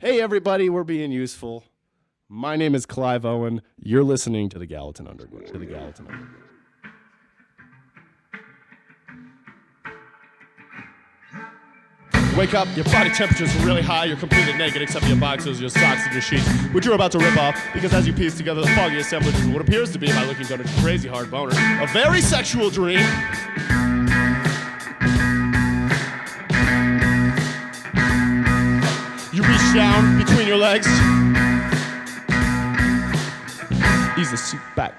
Hey everybody, we're being useful. My name is Clive Owen. You're listening to the Gallatin Underground. Wake up, your body temperature's really high, you're completely naked except for your boxers, your socks, and your sheets, which you're about to rip off because as you piece together the foggy assemblages of what appears to be, by looking down at a crazy hard boner, a very sexual dream. You reach down between your legs, ease the seat back.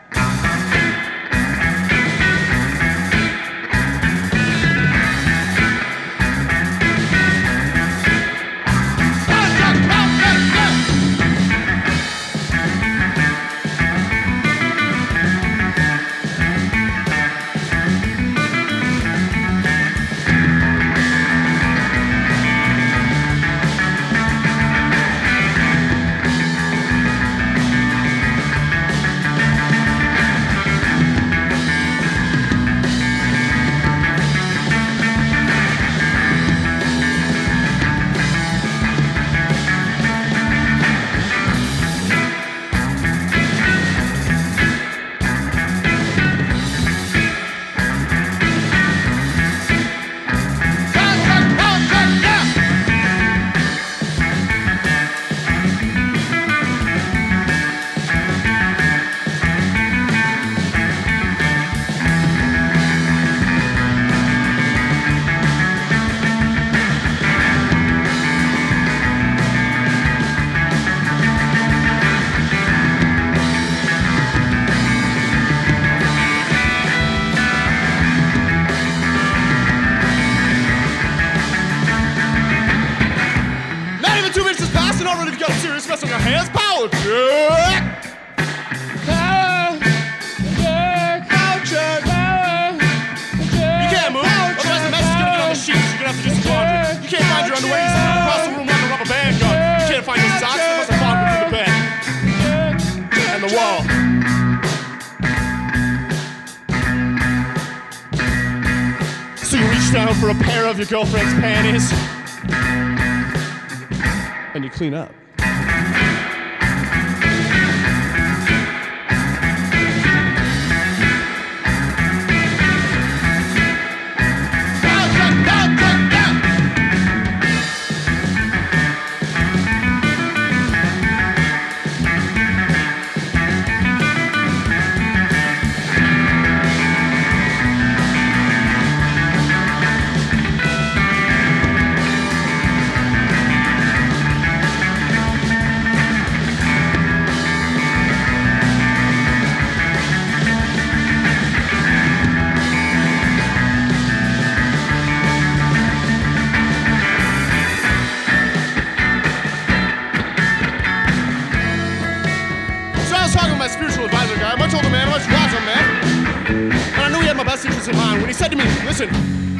Serious on your hands, power. You can't move, otherwise the mess is gonna get on the sheets. You're gonna have to do some laundry. You can't find your underwear, you're sitting across the room like a rubber band gun. You can't find your socks, they must have fallen between the bed and the wall. So you reach down for a pair of your girlfriend's panties and you clean up. When he said to me, listen,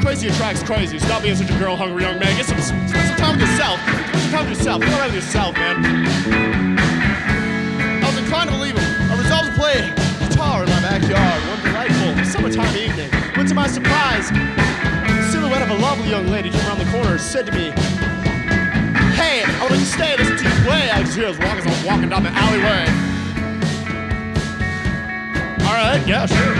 crazy attracts crazy. Stop being such a girl-hungry young man. Spend some time with yourself. Spend some time with yourself. Feel around with yourself, man. I was inclined to believe him. I resolved to play guitar in my backyard one delightful summertime evening. When to my surprise, the silhouette of a lovely young lady came around the corner and said to me, hey, I would like to stay and listen to you play. I could hear as long as I was walking down the alleyway. All right, yeah, sure.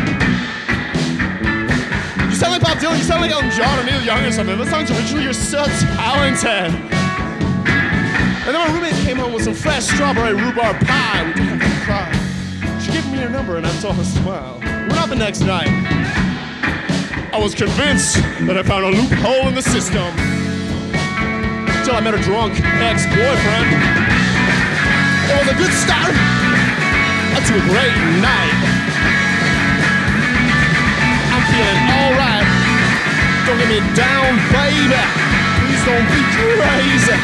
You sound like Bob Dylan, you sound like Elton John or Neil Young or something. That sounds original, you're so talented. And then my roommate came home with some fresh strawberry rhubarb pie. We didn't have to cry. She gave me her number and I saw her smile. We went out the next night. I was convinced that I found a loophole in the system. Until I met a drunk ex-boyfriend. It was a good start to a great night. Feeling alright. Don't get me down, baby. Please don't be crazy.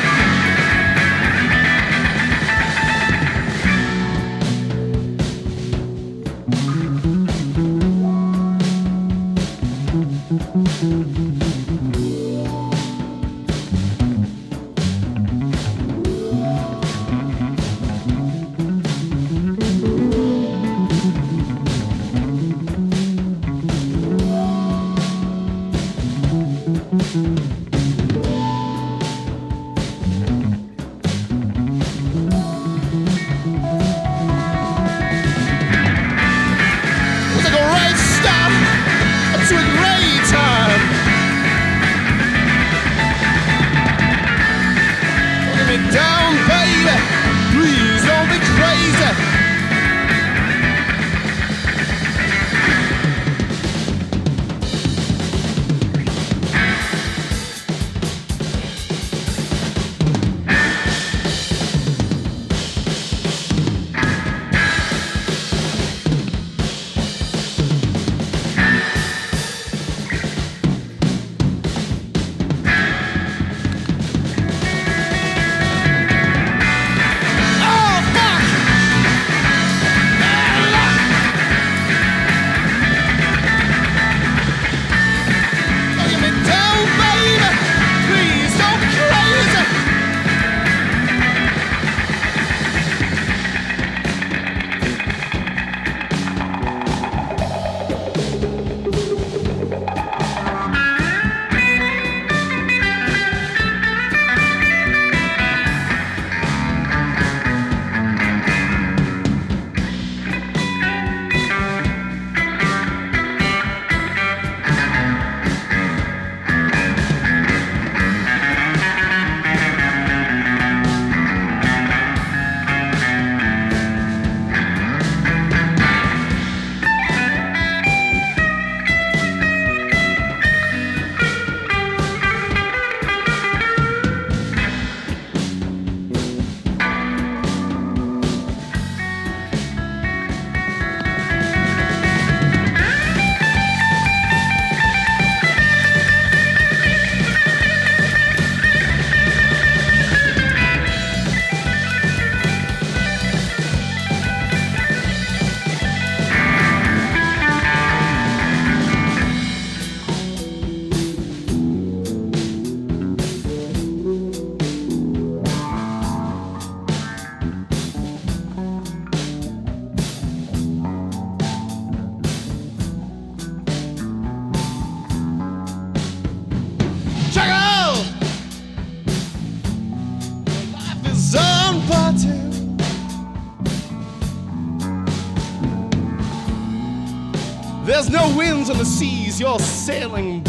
There's no winds on the seas, you're sailing,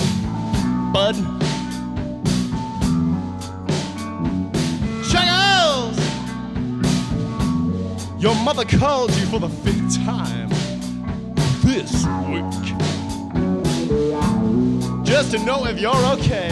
bud. Chuckles! Your mother called you for the 5th time this week, just to know if you're okay.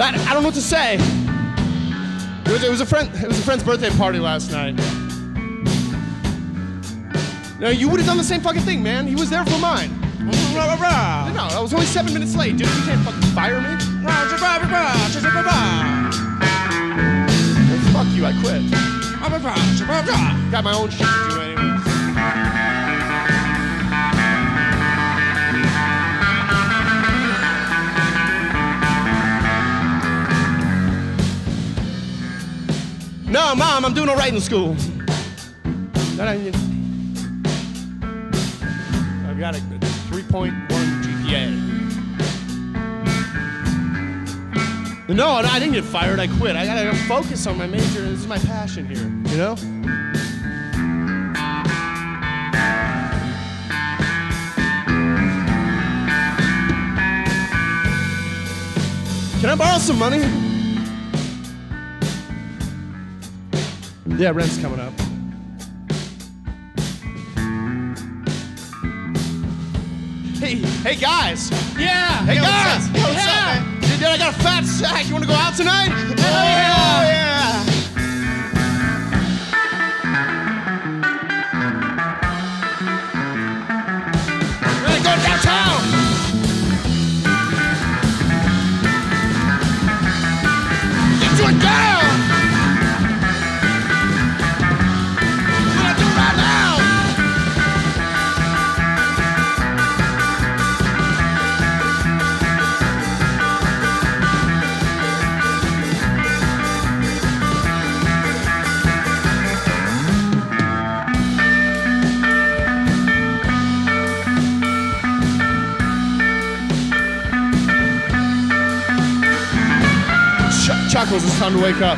I don't know what to say. It was a friend's birthday party last night. No, you would have done the same fucking thing, man. He was there for mine. No, I was only 7 minutes late, dude. You can't fucking fire me. Well, fuck you, I quit. Got my own shit to do anyways. No, Mom, I'm doing all right in school. I've got a 3.1 GPA. No, I didn't get fired. I quit. I gotta focus on my major. This is my passion here, you know? Can I borrow some money? Yeah, rent's coming up. Hey guys! Yeah! Hey guys! What's up, man? Dude, I got a fat sack. You wanna go out tonight? Oh yeah! We're gonna go downtown! Get to it down! Chuckles, it's time to wake up.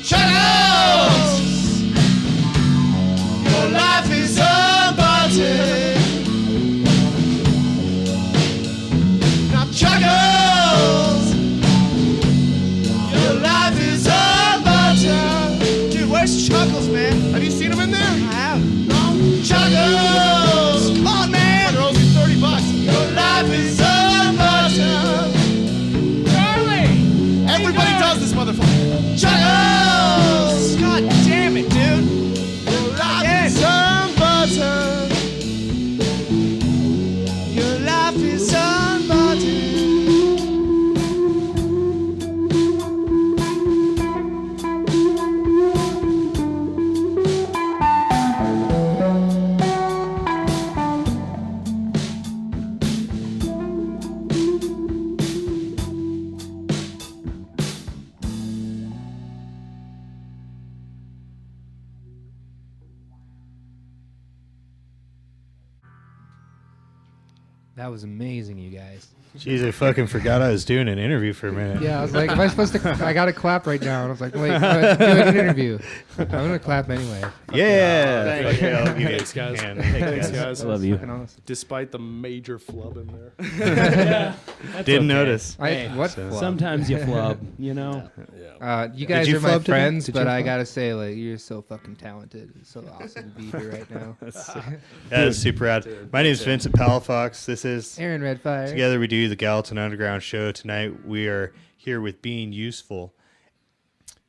Chuckles! Your life is unbuttoned. Now Chuckles! Your life is unbuttoned. Where's Chuckles, man? Have you seen him in That was amazing, you guys. Jeez, I fucking forgot I was doing an interview for a minute. Yeah, I was like, am I supposed to? I gotta clap right now, and I was like, wait, I'm doing an interview. I'm gonna clap anyway. Yeah. Thank you. I'll give you a Thanks, guys. hand. Thanks, guys. I love you. Fucking awesome. Despite the major flub in there. Didn't notice. What? so- flub? Sometimes you flub, you know. You guys you are my flub today? friends, Did but you I flub? gotta say, like, you're so fucking talented. It's so awesome to be here right now. That is super rad. My name is Vincent Palafox. This is Aaron Redfire. Together We Do the Gallatin Underground Show. Tonight we are here with Being Useful.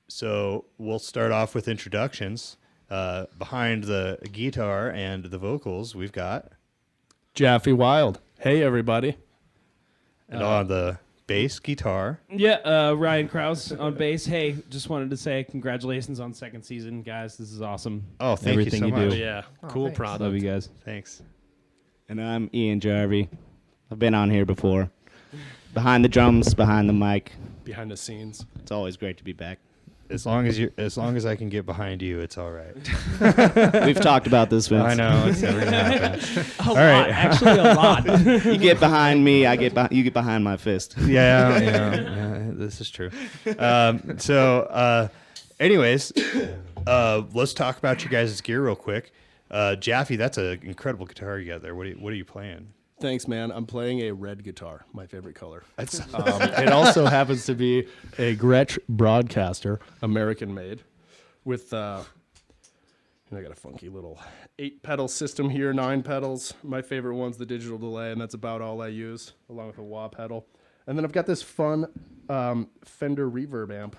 So we'll start off with introductions. Behind the guitar and the vocals, we've got, Jaffe Wild. Hey, everybody. and on the bass guitar, Yeah, Ryan Krause on bass. Hey, just wanted to say congratulations on second season, guys. This is awesome. Oh, thank Everything you so you much. do. Yeah, Oh, cool thanks. product. Love you guys. Thanks. And I'm Ian Jarvie. I've been on here before. Behind the drums, behind the mic. Behind the scenes. It's always great to be back. As long as I can get behind you, it's all right. We've talked about this, Vince. I know it's never gonna happen. A lot, right. actually a lot. You get behind me, you get behind my fist. Yeah, this is true. Anyways, let's talk about you guys' gear real quick. Jaffe, that's an incredible guitar you got there. What are you playing? Thanks, man. I'm playing a red guitar, my favorite color. It also happens to be a Gretsch Broadcaster, American made, with I got a funky little 8-pedal system here, 9 pedals. My favorite one's the digital delay, and that's about all I use, along with a wah pedal. And then I've got this fun Fender reverb amp,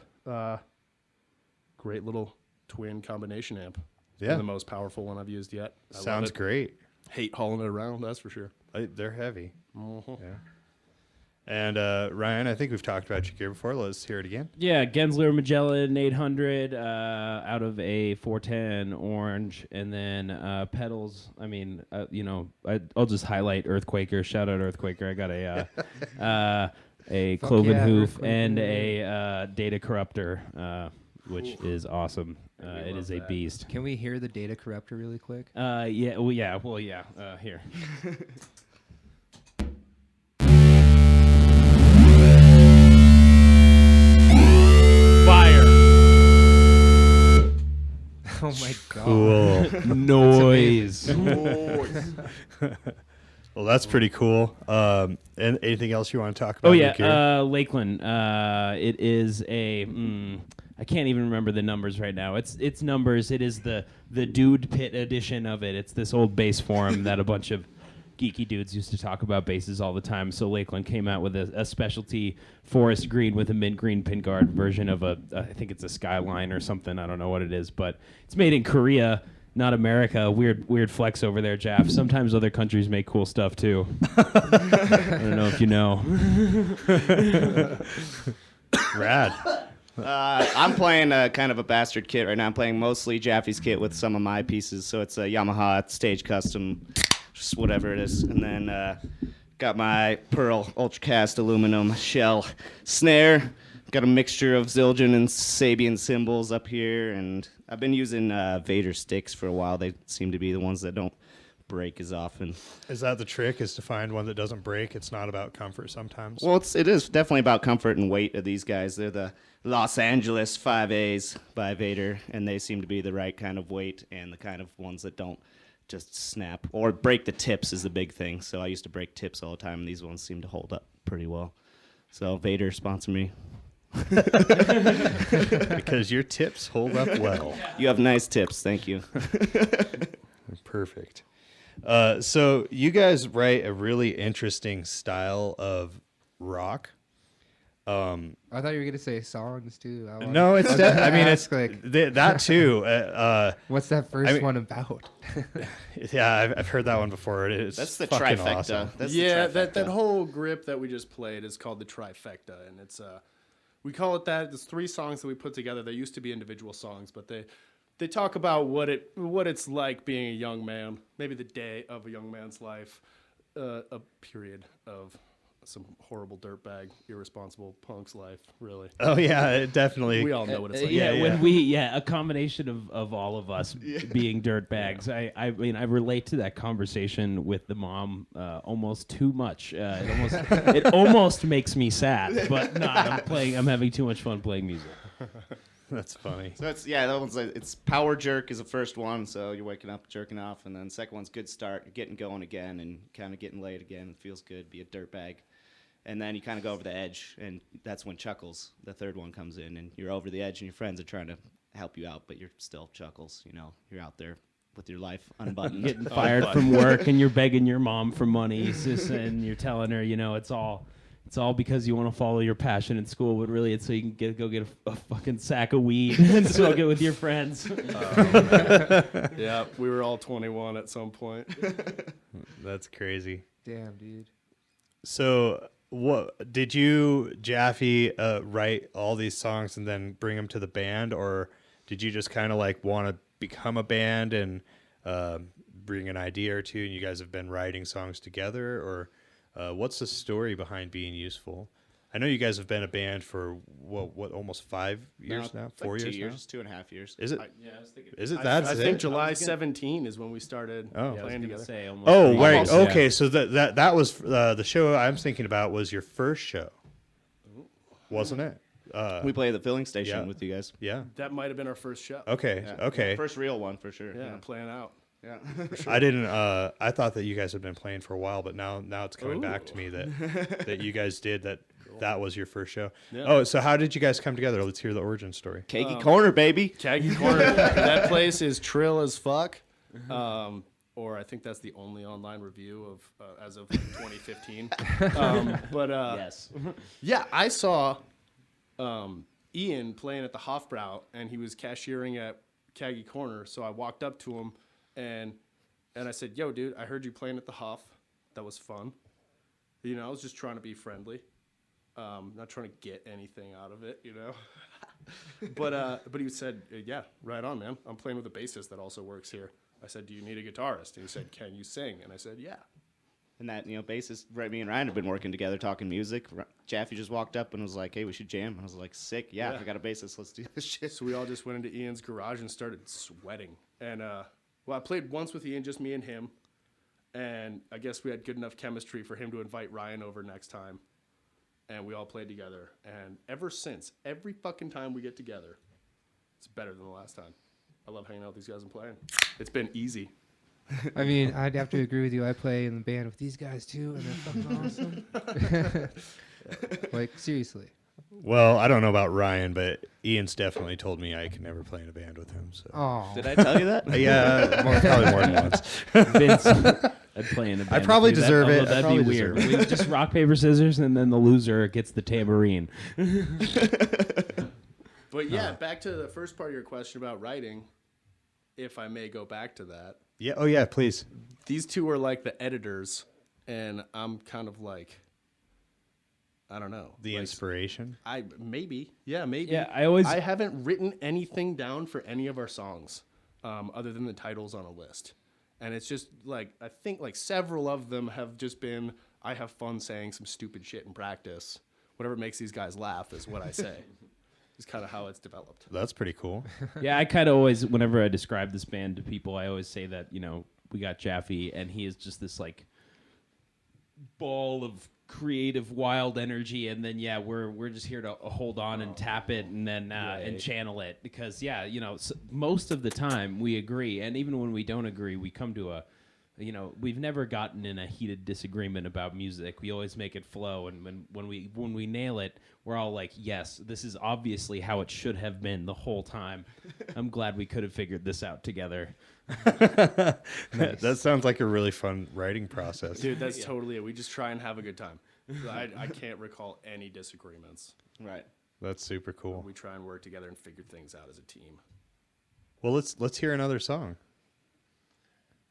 great little twin combination amp. Yeah. The most powerful one I've used yet. I love Sounds it. great. Hate hauling it around, that's for sure. They're heavy. Yeah. And Ryan, I think we've talked about your gear before. Let's hear it again. Yeah, Gensler Magellan 800 out of a 410 orange, and then pedals. I mean, I'll just highlight Earthquaker. Shout out Earthquaker. I got a Fuck cloven yeah, hoof Earthquaker. and a data corruptor, which is awesome. It is a beast. Can we hear the data corruptor really quick? Here. Fire. Oh my god. Cool. Noise. Well, that's pretty cool. And anything else you want to talk about? Oh with gear? yeah, Lakeland. It is a. I can't even remember the numbers right now. It's numbers. It is the Dude Pit edition of it. It's this old bass forum that a bunch of geeky dudes used to talk about basses all the time. So Lakeland came out with a specialty forest green with a mint green pin guard version of I think it's a Skyline or something. I don't know what it is, but it's made in Korea, not America. Weird flex over there, Jaff. Sometimes other countries make cool stuff too. I don't know if you know. Rad. I'm playing kind of a bastard kit right now. I'm playing mostly Jaffe's kit with some of my pieces. So it's a Yamaha Stage Custom, just whatever it is. And then got my Pearl Ultracast aluminum shell snare. Got a mixture of Zildjian and Sabian cymbals up here. And I've been using Vader sticks for a while. They seem to be the ones that don't break as often. Is that the trick? Is to find one that doesn't break? It's not about comfort sometimes. Well, it is definitely about comfort and weight of these guys. They're the Los Angeles 5As by Vader, and they seem to be the right kind of weight and the kind of ones that don't just snap. Or break the tips is the big thing. So I used to break tips all the time, and these ones seem to hold up pretty well. So Vader, sponsor me. Because your tips hold up well. You have nice tips. Thank you. Perfect. So you guys write a really interesting style of rock. I thought you were gonna say songs too. No, it's I mean it's like, that too. what's that first I mean- one about? Yeah, I've heard that one before. It's That's the fucking trifecta. awesome. That's Yeah, the trifecta. that whole grip that we just played is called the trifecta, and it's we call it that. There's 3 songs that we put together. They used to be individual songs, but they talk about what it's like being a young man, maybe the day of a young man's life, a period of some horrible dirtbag, irresponsible punk's life, really. Oh yeah, it definitely. We all know what it's like. A combination of all of us being dirt bags. I mean, I relate to that conversation with the mom almost too much. It almost makes me sad, but no, I'm having too much fun playing music. That's funny. So that one's it's power jerk is the first one, so you're waking up, jerking off, and then second one's good start, you're getting going again and kind of getting laid again. It feels good, be a dirtbag. And then you kind of go over the edge, and that's when Chuckles, the third one, comes in, and you're over the edge, and your friends are trying to help you out, but you're still Chuckles. You know, you're out there with your life unbuttoned, Getting fired from work, and you're begging your mom for money, and you're telling her, you know, it's all because you want to follow your passion in school, but really it's so you can go get a fucking sack of weed and smoke it with your friends. Yeah, we were all 21 at some point. That's crazy. Damn, dude. So, what did you, Jaffe, write all these songs and then bring them to the band, or did you just kind of like want to become a band and bring an idea or two, and you guys have been writing songs together, or what's the story behind Being Useful? I know you guys have been a band for what almost 5 years now, 4 like 2 years, now? 2.5 years. Is it? I was thinking. Is it I that? think July 17 is when we started Oh. playing together. Say almost Oh, 3 right. years. Okay, so that was the show I'm thinking about was your first show, wasn't it? We played at the filling station yeah. with you guys. Yeah. That might have been our first show. Okay. Yeah. Okay. First real one for sure. Yeah, playing out. Yeah. I didn't. I thought that you guys had been playing for a while, but now it's coming back to me that you guys did that. That was your first show. Yeah. Oh, so how did you guys come together? Let's hear the origin story. Cakey Corner, baby. Caggy Corner. That place is trill as fuck. Or I think that's the only online review of as of 2015. Yes. Yeah, I saw Ian playing at the Hofbrau, and he was cashiering at Caggy Corner. So I walked up to him, and I said, "Yo, dude, I heard you playing at the Hof. That was fun. You know, I was just trying to be friendly, not trying to get anything out of it, you know." But he said, "Yeah, right on, man. I'm playing with a bassist that also works here." I said, "Do you need a guitarist?" And he said, "Can you sing?" And I said, "Yeah." And that, bassist, right, me and Ryan have been working together talking music. Jaffe just walked up and was like, "Hey, we should jam." And I was like, "Sick, yeah. I got a bassist, let's do this shit." So we all just went into Ian's garage and started sweating. And I played once with Ian, just me and him. And I guess we had good enough chemistry for him to invite Ryan over next time. And we all played together. And ever since, every fucking time we get together, it's better than the last time. I love hanging out with these guys and playing. It's been easy. I mean, I'd have to agree with you. I play in the band with these guys too, and they're fucking awesome. Like, seriously. Well, I don't know about Ryan, but Ian's definitely told me I can never play in a band with him. So. Oh, Did I tell you that? Yeah, probably more than once. Vince, I'd play in a band. I probably with you. deserve it. That'd I be probably weird. deserve We just rock, paper, scissors, and then the loser gets the tambourine. But yeah, back to the first part of your question about writing, if I may go back to that. Yeah. Oh, yeah. Please. These two are like the editors, and I'm kind of like, I don't know. The like, inspiration. maybe. I haven't written anything down for any of our songs, other than the titles on a list. And it's just like, I think like several of them have just been, I have fun saying some stupid shit in practice. Whatever makes these guys laugh is what I say. It's kind of how it's developed. That's pretty cool. Yeah, I kind of always, whenever I describe this band to people, I always say that, we got Jaffe, and he is just this like ball of creative, wild energy, and then we're just here to hold on and tap it, and then and channel it, because most of the time we agree, and even when we don't agree, we come to a, we've never gotten in a heated disagreement about music. We always make it flow, and when we nail it, we're all like, yes, this is obviously how it should have been the whole time. I'm glad we could have figured this out together. That sounds like a really fun writing process. Dude, that's totally it. We just try and have a good time. I can't recall any disagreements. Right. That's super cool. We try and work together and figure things out as a team. Well, let's hear another song.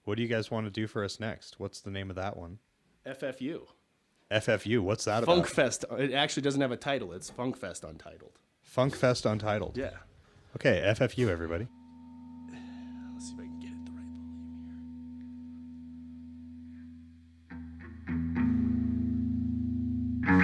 What do you guys want to do for us next? What's the name of that one? FFU. FFU. What's that about? Funkfest. It actually doesn't have a title. It's Funkfest Untitled. Funkfest Untitled. Yeah. Okay, FFU, everybody. Let's see if I can get it the right volume Well,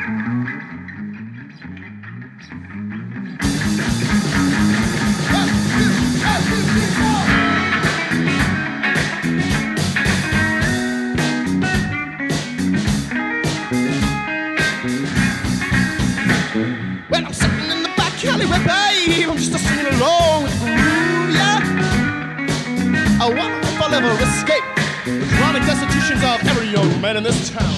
I'm sitting in the back alleyway, babe. I'm just a singing along with the groove, yeah. I wonder if I'll ever escape the chronic destitutions of every young man in this town.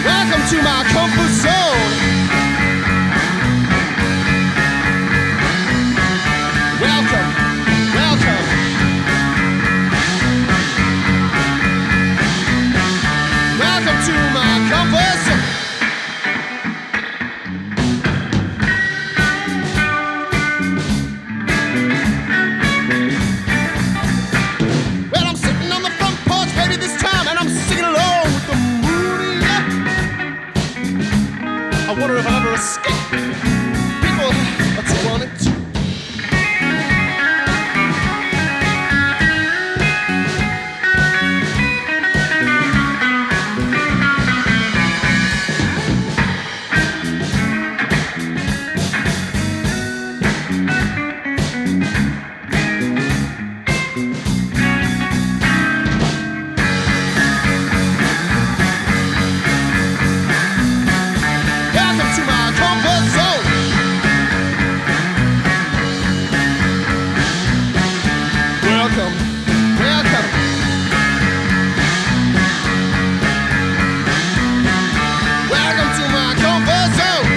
Welcome to my comfort zone. Welcome, welcome. Welcome to my comfort zone. Well, I'm sitting on the front porch, baby, this time, and I'm singing along with the moon, yeah. I wonder if I'll ever escape. People are too on it too. Welcome to my comfort zone. Welcome, welcome. Welcome to my comfort zone.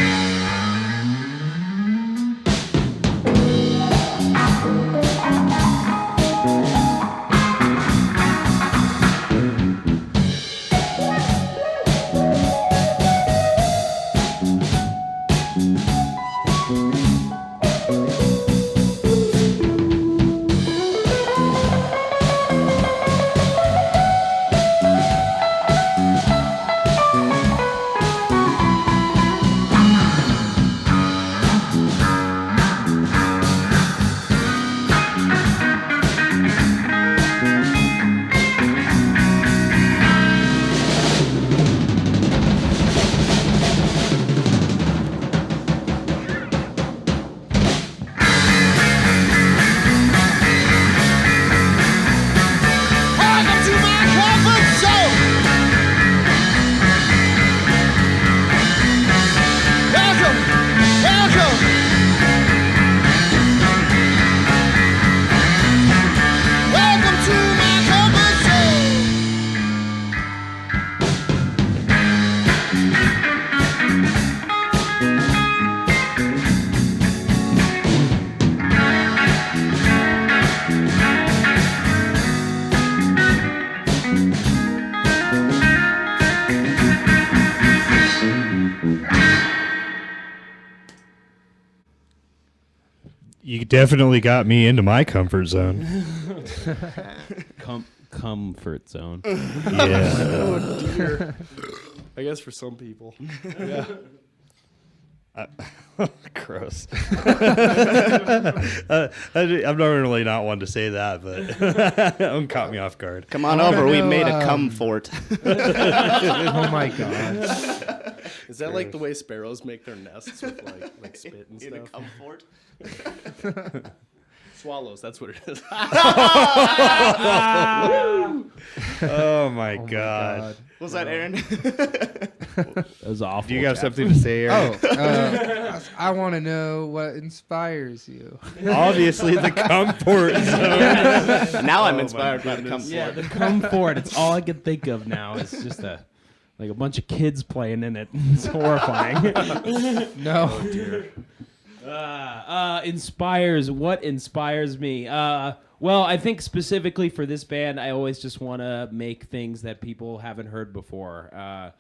Welcome to my comfort zone. Welcome, welcome. Welcome to my comfort zone. You definitely got me into my comfort zone. Comfort zone. Yeah. Oh dear. I guess for some people. Yeah. Gross. I'm normally not one to say that, but don't caught me off guard. Come on over. We know, made a cum fort. Oh my god. Is that like the way sparrows make their nests with like spit and In a stuff? cum fort. Swallows, that's what it is. Oh my god. Was that Aaron? That was awful. Do you have Jeff. something to say, Aaron? I want to know what inspires you. Obviously, the comfort zone. Now I'm Oh, inspired my by the cum fort. Yeah, the comfort. It's all I can think of now. It's just a bunch of kids playing in it. It's horrifying. No. Inspires. What inspires me? Well, I think specifically for this band, I always just want to make things that people haven't heard before.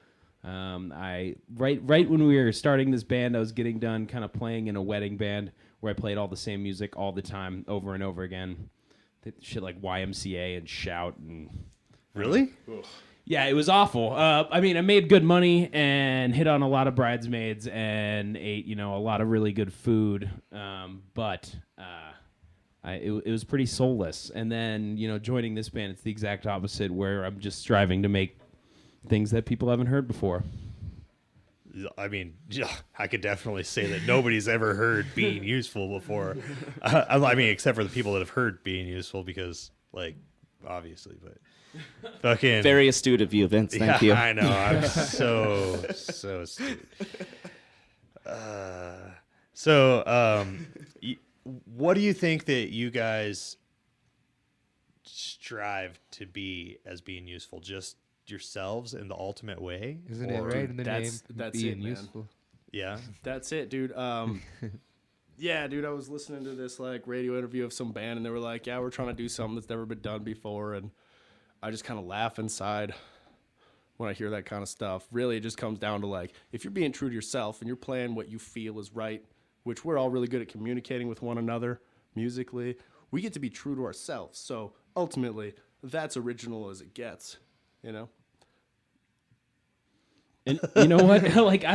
I right when we were starting this band, I was getting done kind of playing in a wedding band where I played all the same music all the time, over and over again. Shit like YMCA and Shout and Really? yeah, it was awful. I mean, I made good money and hit on a lot of bridesmaids and ate, a lot of really good food. But it was pretty soulless. And then, joining this band, it's the exact opposite, where I'm just striving to make things that people haven't heard before. I mean, yeah, I could definitely say that nobody's ever heard Being Useful before. I mean, except for the people that have heard Being Useful, because, like, obviously, but fucking Very astute of you, Vince. Thank you. I know. I'm so astute. What do you think that you guys strive to be as being useful? Just yourselves in the ultimate way? Isn't it Or- right in the name? that's being it, man. useful. Yeah. That's it, dude. Yeah, dude, I was listening to this like radio interview of some band, and they were like, "Yeah, we're trying to do something that's never been done before," and I just kind of laugh inside when I hear that kind of stuff. Really, it just comes down to like, if you're being true to yourself and you're playing what you feel is right, which we're all really good at communicating with one another musically, we get to be true to ourselves. So ultimately, that's original as it gets, And you know what? Like,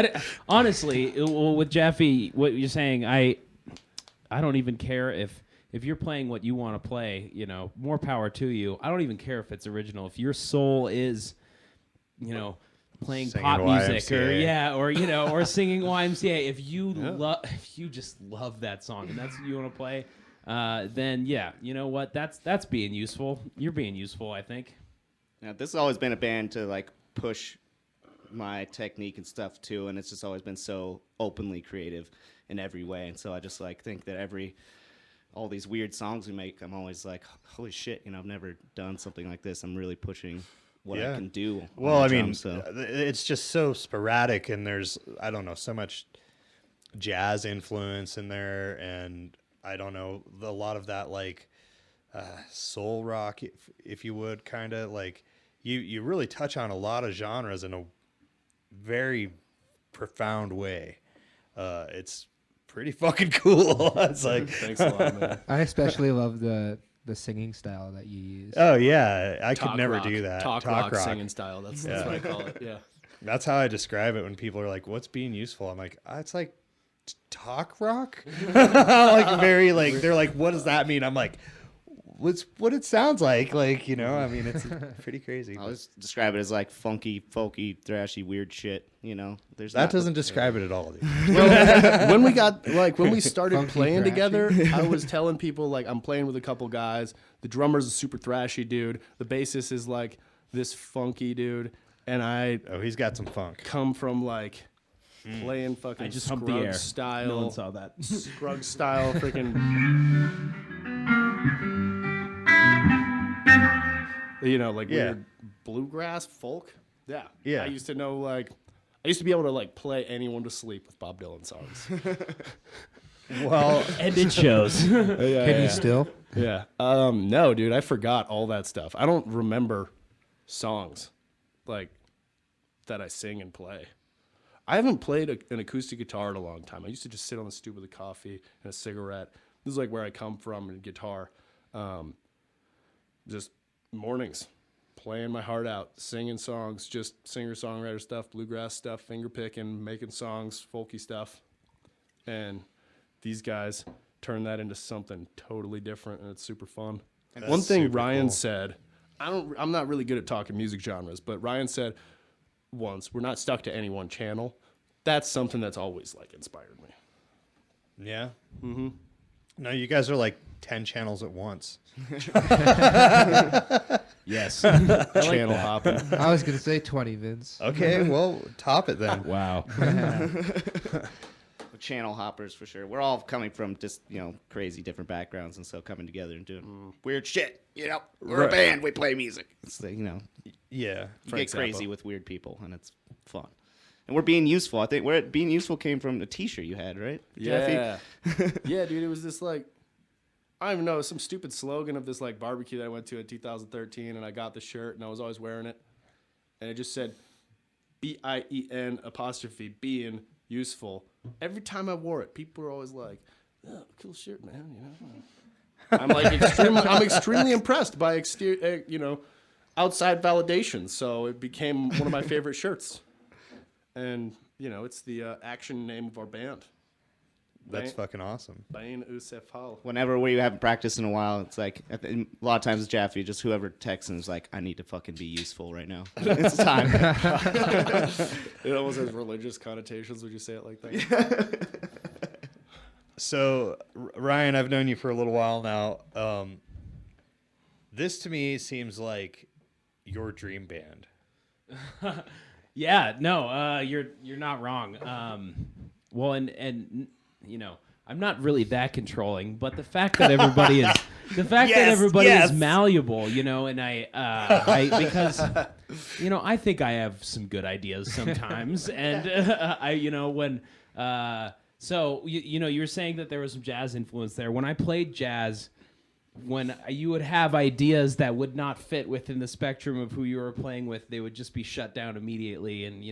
honestly, with Jaffe, what you're saying, I don't even care if you're playing what you want to play. More power to you. I don't even care if it's original. If your soul is, playing Singing pop music YMCA. or singing YMCA. If you just love that song and that's what you want to play, then yeah, you know what? That's being useful. You're being useful, I think. Now, this has always been a band to like push my technique and stuff too, and it's just always been so openly creative in every way. And so I just like think that all these weird songs we make, I'm always like, holy shit, I've never done something like this. I'm really pushing what I can do. Well, on I the mean, drums, so. it's just so sporadic, and there's, I don't know, so much jazz influence in there, and I don't know, a lot of that like soul rock, if you would, kind of like you really touch on a lot of genres in a very profound way. It's pretty fucking cool. It's like, Thanks a lot, man. I especially love the singing style that you use. oh yeah, I could Talk never rock. do that. Talk rock singing style. That's what I call it. Yeah. That's how I describe it when people are like, "What's being useful?" I'm like, it's like talk rock, like very like they're like, "What does that mean?" I'm like, "What's what it sounds like?" Like I mean, it's pretty crazy. I'll just describe it as like funky, folky, thrashy, weird shit. There's That not- doesn't describe it at all, dude. When we started Funky playing thrashy. together, I was telling people like I'm playing with a couple guys. The drummer's a super thrashy dude. The bassist is like this funky dude, and I Oh, he's got some funk. come from like playing fucking I just humped the air. style. No one saw that. Scruggs style, freaking. Like Yeah. weird bluegrass folk. Yeah. Yeah. I used to know I used to be able to like play anyone to sleep with Bob Dylan songs. Well, And it shows. Can you still? Yeah. No, dude, I forgot all that stuff. I don't remember songs like that I sing and play. I haven't played an acoustic guitar in a long time. I used to just sit on the stoop with a coffee and a cigarette. This is like where I come from in guitar. Just mornings, playing my heart out, singing songs, just singer-songwriter stuff, bluegrass stuff, finger picking, making songs, folky stuff. And these guys turn that into something totally different, and it's super fun. One thing super Ryan cool. said, I'm not really good at talking music genres, but Ryan said once, we're not stuck to any one channel. That's something that's always like inspired me. yeah. Mm-hmm. No, you guys are like 10 channels at once. Yes. Channel hopping. I was gonna say 20, Vince. Okay, well, top it then. Wow. channel hoppers for sure. We're all coming from just crazy different backgrounds, and so coming together and doing weird shit. We're a band. We play music. It's like, Yeah. you Frank get crazy Zappa. with weird people, and it's fun. And we're being useful. I think where being useful came from a T-shirt you had, right? Jeffy? Yeah. Yeah, dude, it was this like, I don't even know, some stupid slogan of this like barbecue that I went to in 2013, and I got the shirt and I was always wearing it. And it just said, BIEN being useful. Every time I wore it, people were always like, "Oh, cool shirt, man." You know, I'm like I'm extremely impressed by outside validation. So it became one of my favorite shirts, and it's the action name of our band. That's fucking awesome. Bein Usefal. Whenever we haven't practiced in a while, it's like a lot of times it's Jaffe, just whoever texts and is like, I need to fucking be useful right now. It's time. It almost has religious connotations when you say it like that. So, Ryan, I've known you for a little while now. This to me seems like your dream band. Yeah, no, you're not wrong. Well, and I'm not really that controlling, but the fact that everybody is malleable, and I because I think I have some good ideas sometimes, and so you were saying that there was some jazz influence there. When I played jazz, when you would have ideas that would not fit within the spectrum of who you were playing with, they would just be shut down immediately, and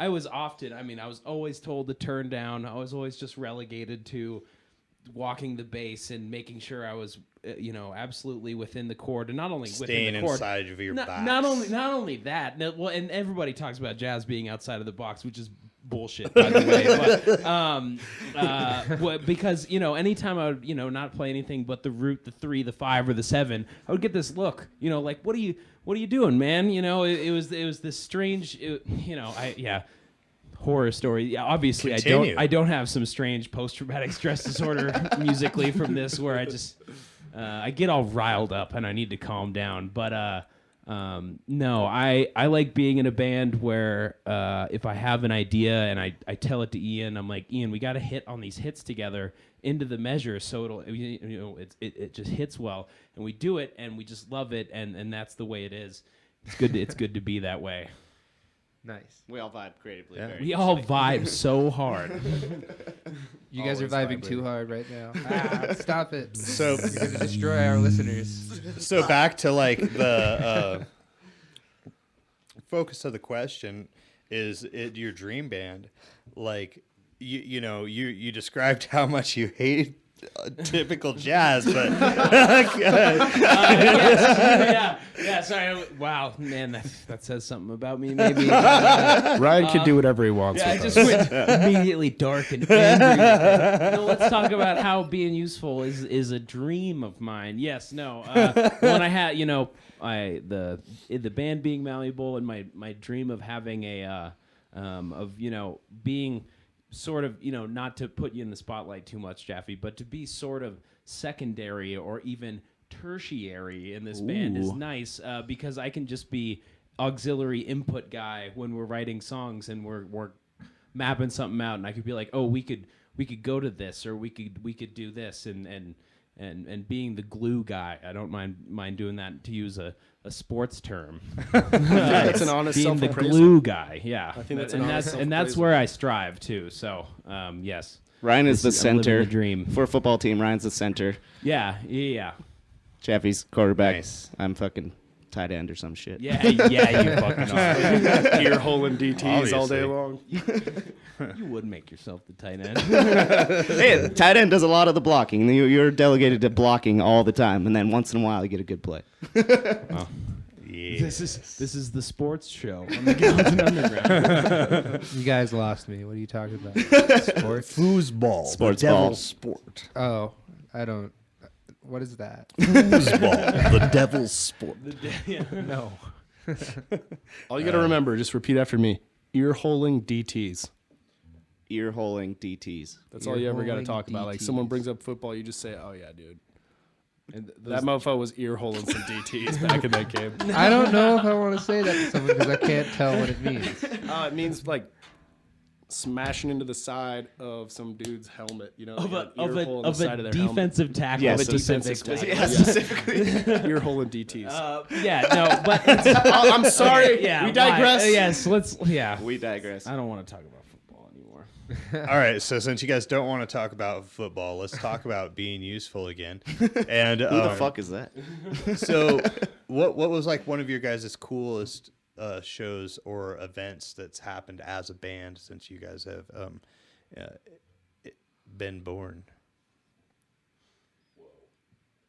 I was always told to turn down. I was always just relegated to walking the bass and making sure I was, absolutely within the chord, and not only staying within the chord, inside of your box. Not only that. Well, and everybody talks about jazz being outside of the box, which is bullshit, by the way. But because anytime I would not play anything but the root, the 3, the 5, or the 7, I would get this look, like what are you doing, man? It was this strange, horror story. Yeah, obviously Continue. I don't have some strange post-traumatic stress disorder musically from this, where I just I get all riled up and I need to calm down. But no, I like being in a band where if I have an idea and I tell it to Ian, I'm like, Ian, we got to hit on these hits together into the measure, so it'll it just hits well, and we do it and we just love it, and that's the way it is. It's good to be that way. Nice. We all vibe creatively. Yeah. Very We all nicely. vibe so hard. You guys are Always vibing too vibrating. hard right now. Stop it. So, You're going to destroy our listeners. so back to like the focus of the question, is it your dream band? Like you described how much you hate typical jazz, but Yeah. Sorry. Wow, man, that says something about me. Maybe. Ryan can do whatever he wants. I with just us. went immediately dark and angry. No, let's talk about how being useful is a dream of mine. Yes. No. When I had, the band being malleable, and my dream of having a being sort of, not to put you in the spotlight too much, Jaffe, but to be sort of secondary or even tertiary in this band is nice, because I can just be auxiliary input guy when we're writing songs and we're mapping something out, and I could be like, oh, we could go to this, or we could do this, and being the glue guy. I don't mind doing that, to use a sports term. That's an honest Being the self-appraisal. glue guy, yeah. I think that's an and honest that's self-appraisal. where I strive too. So yes, Ryan is the I'm living center. the dream. For a football team, Ryan's the center. Yeah. Jaffe's quarterback. Nice. I'm fucking tight end or some shit. Yeah, you fucking are. Ear hole and DTs all day Obviously. long. You would make yourself the tight end. Hey, tight end does a lot of the blocking. You're delegated to blocking all the time, and then once in a while you get a good play. yeah. This is the sports show on the Gallatin Underground. You guys lost me. What are you talking about? Sports? Foosball. Sports the ball. devil's sport. Oh, I don't. What is that? Foosball. The devil's sport. No. All you got to remember, just repeat after me. Ear holing DTs. Ear holing DTs. That's all you ever got to Ear-holing talk about. Like DTs. someone brings up football, you just say, "Oh yeah, dude." And That mofo was ear holing some DTs back in that game. I don't know if I want to say that to someone because I can't tell what it means. It means like smashing into the side of some dude's helmet. of like a, an ear hole in the side of their helmet. defensive tackle. Yes, Of a defensive specifically. tackle. Yeah, specifically. Ear hole and DTs. No, but it's, I'm sorry. yeah, we digress. why? Yes, let's. Yeah, We digress. I don't want to talk about football anymore. All right, so since you guys don't want to talk about football, let's talk about being useful again. And Who the fuck is that? so, what was like one of your guys' coolest shows or events that's happened as a band since you guys have been born?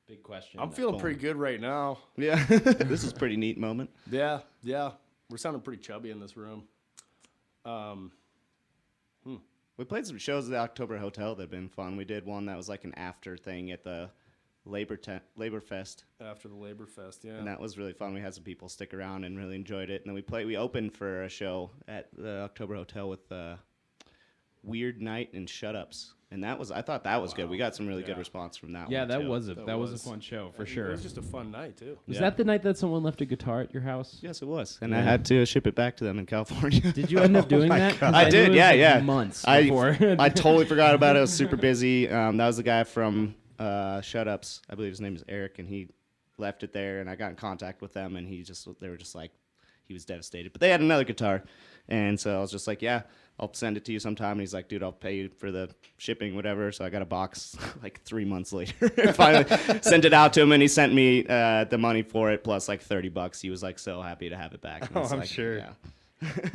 Big question. I'm feeling pretty good right now. Yeah, this is a pretty neat moment. Yeah. We're sounding pretty chubby in this room. We played some shows at the October Hotel that have been fun. We did one that was like an after thing at the Labor Fest, After the Labor Fest, yeah. and that was really fun. We had some people stick around and really enjoyed it. And then we opened for a show at the October Hotel with Weird Night and Shut Ups, and I thought that was good. We got some really good response from that. Yeah, one that too. was a fun show for sure. It was just a fun night, too. Was that the night that someone left a guitar at your house? Yes, it was, and I had to ship it back to them in California. Did you end up doing that? 'Cause I knew did, it was, yeah, like, yeah. Months I before. I totally forgot about it. I was super busy. That was the guy from Shut Ups. I believe his name is Eric, and he left it there. And I got in contact with them, and they were just like, he was devastated. But they had another guitar, and so I was just like, yeah, I'll send it to you sometime. And he's like, dude, I'll pay you for the shipping, whatever. So I got a box like 3 months later. Finally sent it out to him, and he sent me the money for it plus like $30. He was like so happy to have it back. And I was I'm like, sure. Yeah.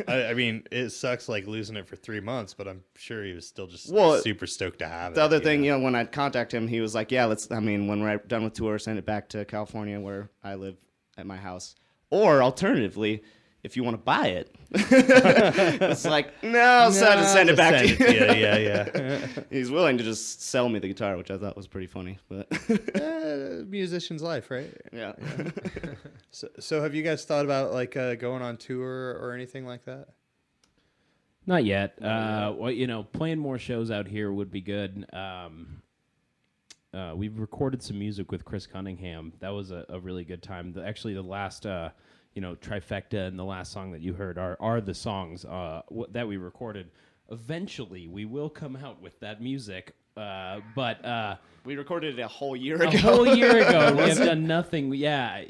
I mean, it sucks like losing it for 3 months, but I'm sure he was still just Well, super stoked to have it. The other thing, when I contacted him, he was like, yeah, when we're done with tour, send it back to California where I live at my house. Or alternatively, if you want to buy it. It's like, no, so I just send it back to you. Yeah. He's willing to just sell me the guitar, which I thought was pretty funny. But Musician's life, right? yeah. So have you guys thought about like going on tour or anything like that? Not yet. Well, playing more shows out here would be good. We've recorded some music with Chris Cunningham. That was a really good time. Actually, the last, trifecta and the last song that you heard are the songs that we recorded. Eventually, we will come out with that music, but We recorded it a whole year ago. a whole year ago, we have done nothing. I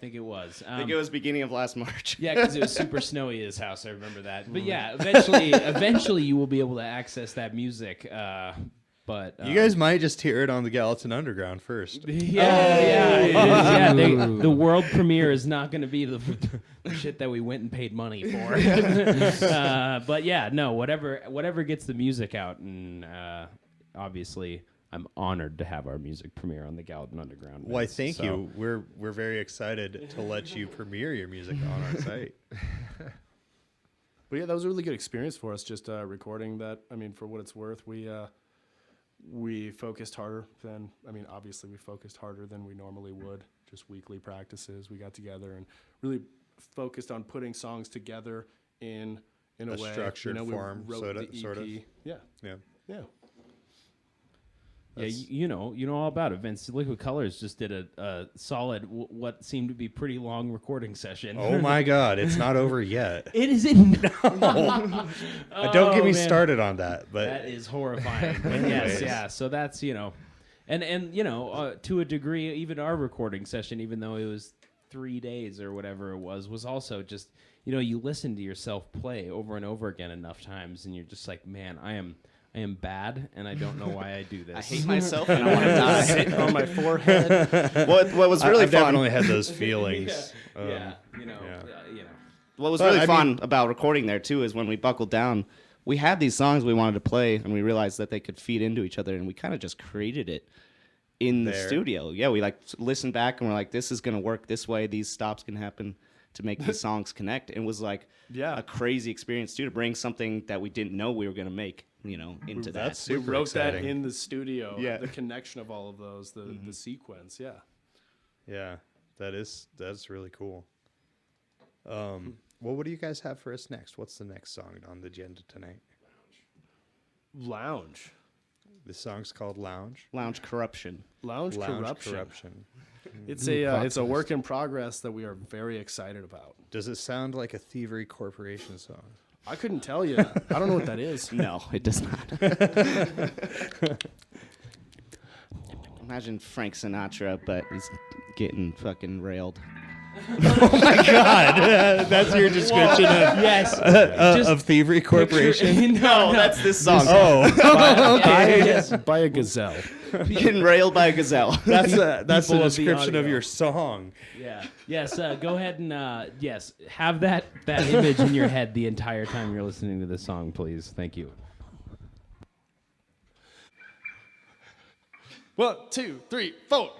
think it was. I think it was beginning of last March. Yeah, because it was super snowy at his house. I remember that. But yeah, eventually you will be able to access that music. But You guys might just hear it on the Gallatin Underground first. The world premiere is not going to be the shit that we went and paid money for. But yeah, no, whatever gets the music out, and obviously I'm honored to have our music premiere on the Gallatin Underground. Why, thank you. We're very excited to let you premiere your music on our site. But yeah, that was a really good experience for us, just recording that. I mean, for what it's worth, we focused harder than, obviously we focused harder than we normally would. Just weekly practices. We got together and really focused on putting songs together in a way. Structured form, we wrote sort the of. EP. Yeah. Yeah, you know all about it. Vince, Liquid Colors just did a solid, what seemed to be pretty long recording session. Oh my God, it's not over yet. It is in. Don't get me started on that. But that is horrifying. But yes, yeah. So that's and to a degree, even our recording session, even though it was 3 days or whatever it was also just you listen to yourself play over and over again enough times, and you're just like, man, I am bad, and I don't know why I do this. I hate myself, and I want to die. Sit on my forehead. What was really I've fun? definitely had those feelings. What was really fun about recording there too is when we buckled down, we had these songs we wanted to play, and we realized that they could feed into each other, and we kind of just created it in the studio. Yeah, we listened back and we're like, this is gonna work this way. These stops can happen to make these songs connect. It was like a crazy experience too, to bring something that we didn't know we were gonna make, into that. That's super We wrote exciting. that in the studio. Yeah. The connection of all of those, the sequence. Yeah. Yeah, that's really cool. Well, what do you guys have for us next? What's the next song on the agenda tonight? Lounge. The song's called Lounge. Lounge Corruption. Lounge Corruption. Corruption. It's a work in progress that we are very excited about. Does it sound like a Thievery Corporation song? I couldn't tell you. I don't know what that is. No, it does not. Imagine Frank Sinatra, but he's getting fucking railed. That's your description of Thievery Corporation? No, That's this song. By a gazelle. getting railed by a gazelle. That's the People of the description of audio. your song. Yeah. Yes. Go ahead and yes, have that image in your head the entire time you're listening to this song, please. Thank you. 1, 2, 3, 4.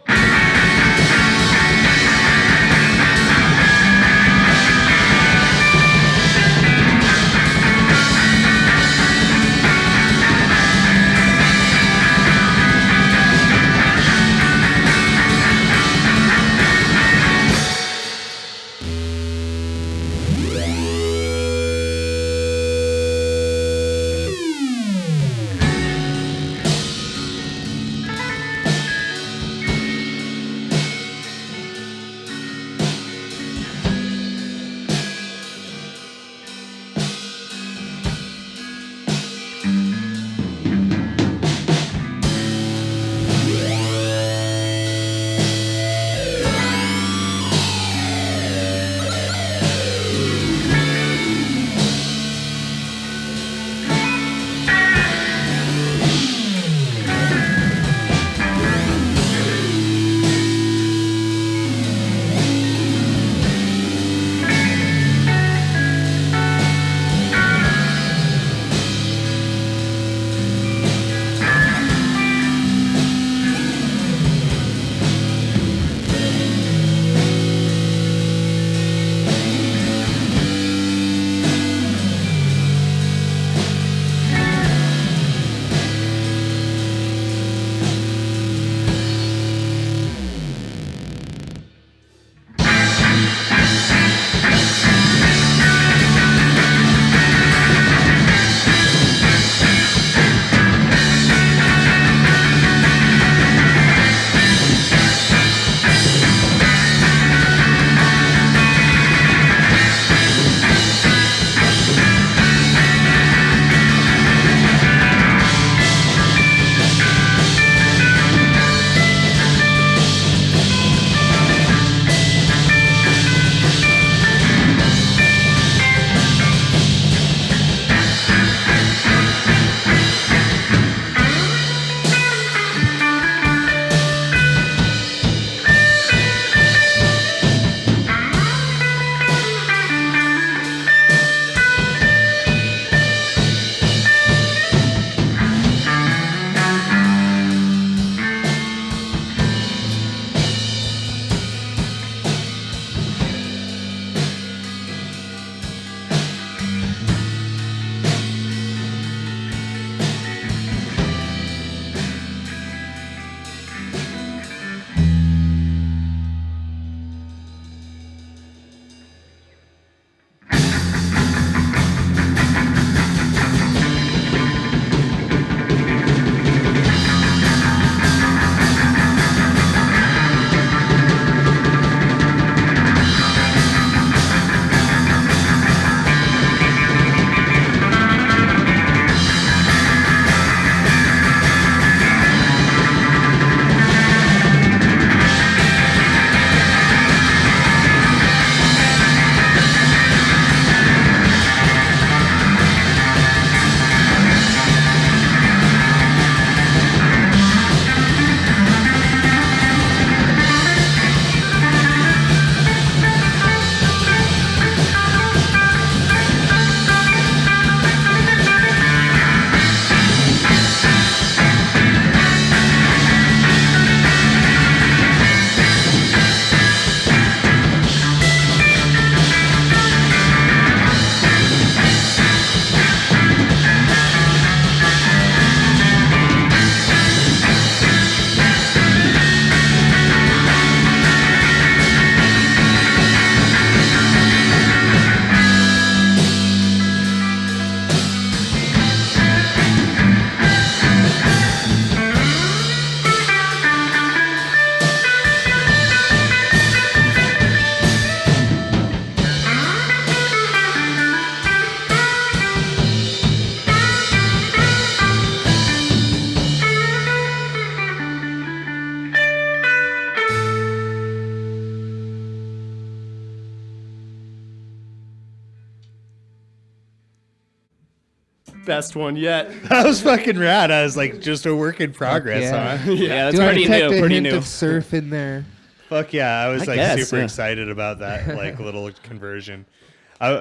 Best one yet. That was fucking rad. I was like, just a work in progress, yeah. huh? Yeah, that's Do I pretty detect new. a Pretty hint new. of surf in there? Fuck yeah, I was I like guess, super yeah. excited about that like little conversion.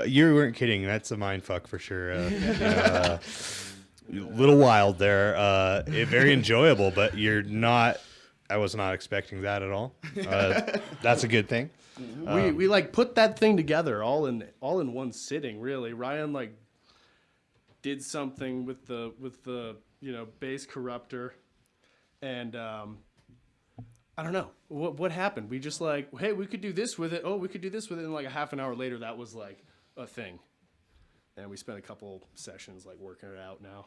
You weren't kidding. That's a mind fuck for sure. Little wild there. Very enjoyable, but you're not. I was not expecting that at all. That's a good thing. We like put that thing together all in one sitting. Really, Ryan like did something with the bass corruptor, and I don't know what happened. We just like, hey, we could do this with it. Oh, we could do this with it. And like a half an hour later, that was like a thing, and we spent a couple sessions like working it out now.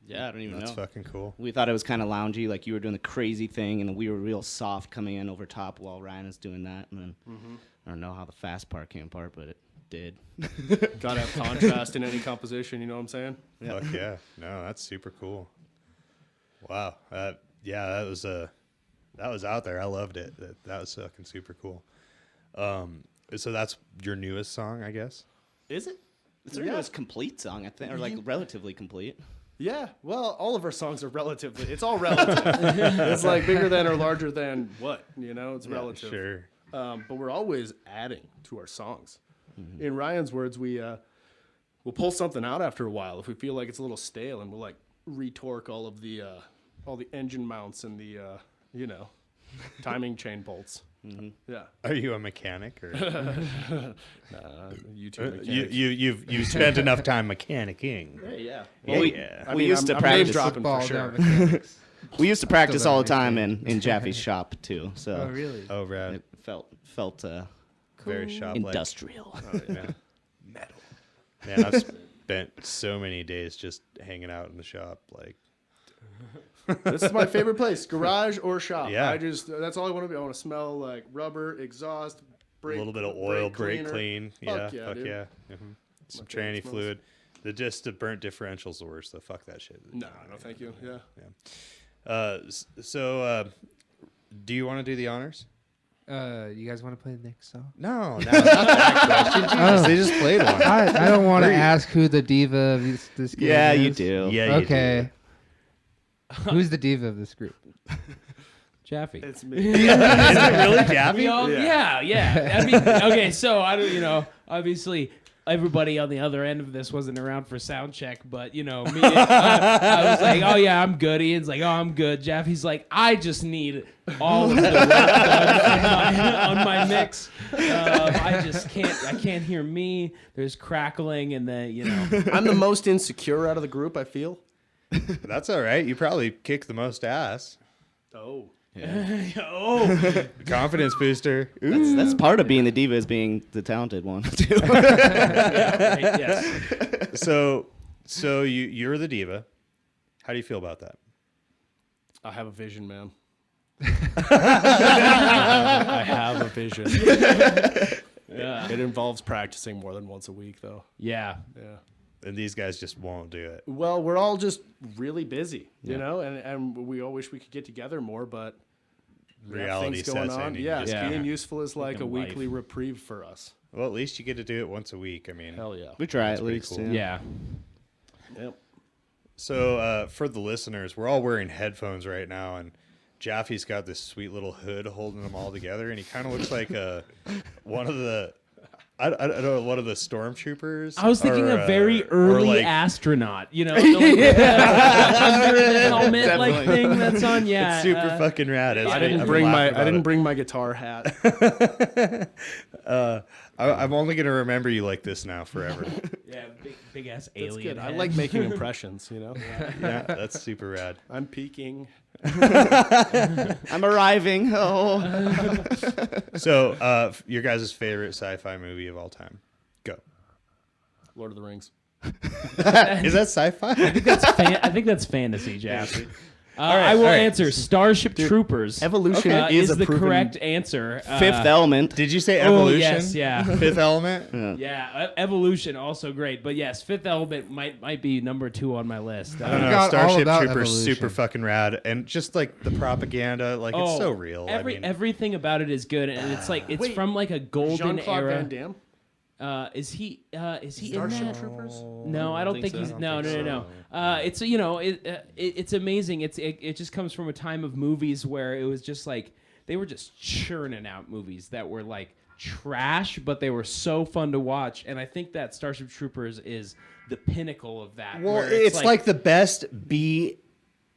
Yeah, I don't even That's know. fucking cool. We thought it was kind of loungy, like you were doing the crazy thing, and we were real soft coming in over top while Ryan was doing that. And then I don't know how the fast part came apart, but it did. Gotta have contrast in any composition. You know what I'm saying? Fuck yeah. No, that's super cool. Wow. Yeah, that was out there. I loved it. That was fucking super cool. So that's your newest song, I guess? Is it? It's our newest complete song, I think, or like relatively complete. Yeah, well, all of our songs are relatively. It's all relative. It's like bigger than or larger than what, it's relative. Sure. But we're always adding to our songs. In Ryan's words, we'll pull something out after a while if we feel like it's a little stale, and we'll like retorque all the engine mounts and the timing chain bolts. Yeah. Are you a mechanic or YouTube mechanic. you've spent enough time mechanicking? Yeah. Well, we used to I'm practice. name dropping for Football sure. down mechanics. We used to practice Still all the don't time in Jaffe's shop too. So Oh, really? Oh, rad. it felt Very shop-like. industrial. Oh, yeah. Metal. Man, I've spent so many days just hanging out in the shop. Like, This is my favorite place, garage or shop. Yeah. That's all I want to be. I want to smell like rubber, exhaust, brake, a little bit of oil, brake cleaner. clean. Fuck Yeah, yeah, fuck dude. yeah. Some My favorite tranny smells. fluid. The burnt differential's the worst, so fuck that shit. No, thank you. Yeah. So, do you want to do the honors? You guys want to play the next song? No, not that question. Jesus, they just played one. I don't want to ask who the diva of this game Yeah, is. you do. Yeah, you Okay. Who's the diva of this group? Jaffe. It's me. Is it really Jaffe? We all, yeah. I mean, okay, so I don't, obviously everybody on the other end of this wasn't around for sound check, but me, I was like, oh yeah, I'm good. Ian's like, oh, I'm good. Jaffe's like, I just need all of the work done on my mix. I can't hear me. There's crackling, and then I'm the most insecure out of the group, I feel. That's all right. You probably kick the most ass. Oh. Confidence booster. That's part of being the diva is being the talented one too. right, yes. So you're the diva. How do you feel about that? I have a vision, man. I have a vision. Yeah. It involves practicing more than once a week, though. Yeah. Yeah. And these guys just won't do it. Well, we're all just really busy, and we all wish we could get together more, but we have Reality things going sets in. on. and you Yeah, just Yeah. being can't. useful is like a Fucking life. weekly reprieve for us. Well, at least you get to do it once a week. I mean, Hell yeah. We try That's at pretty least. cool. Yeah. Yep. So for the listeners, we're all wearing headphones right now, and Jaffe's got this sweet little hood holding them all together, and he kind of looks like one of the. I don't know, one of the stormtroopers. I was thinking or, a very or early like, astronaut, the under the helmet like Definitely. thing that's on. Yeah, It's super fucking rad. I didn't bring my guitar hat. I'm only gonna remember you like this now forever. Yeah, big ass That's alien. good. I head. like making impressions, Yeah, that's super rad. I'm peaking. I'm arriving. Oh, So, your guys' favorite sci-fi movie of all time? Go. Lord of the Rings. Is that sci-fi? I think that's fantasy, Jaff. I will all right. answer. Starship Troopers. Evolution is is a the proven- correct answer. Fifth Element. Did you say Oh Evolution? yes, yeah. Fifth Element? Yeah, Evolution also great, but yes, Fifth Element might be number 2 on my list. I don't know. forgot all Starship about Troopers Evolution. super fucking rad, and just like the propaganda, like it's so real. Everything about it is good, and it's like it's Wait, from like a golden Jean-Claude era. Van Damme. Is he in Starship that? Troopers? No, I don't think so. he's. I don't No, think no. so. It's it's amazing. It just comes from a time of movies where it was just like they were just churning out movies that were like trash, but they were so fun to watch. And I think that Starship Troopers is the pinnacle of that. Well, where it's like the best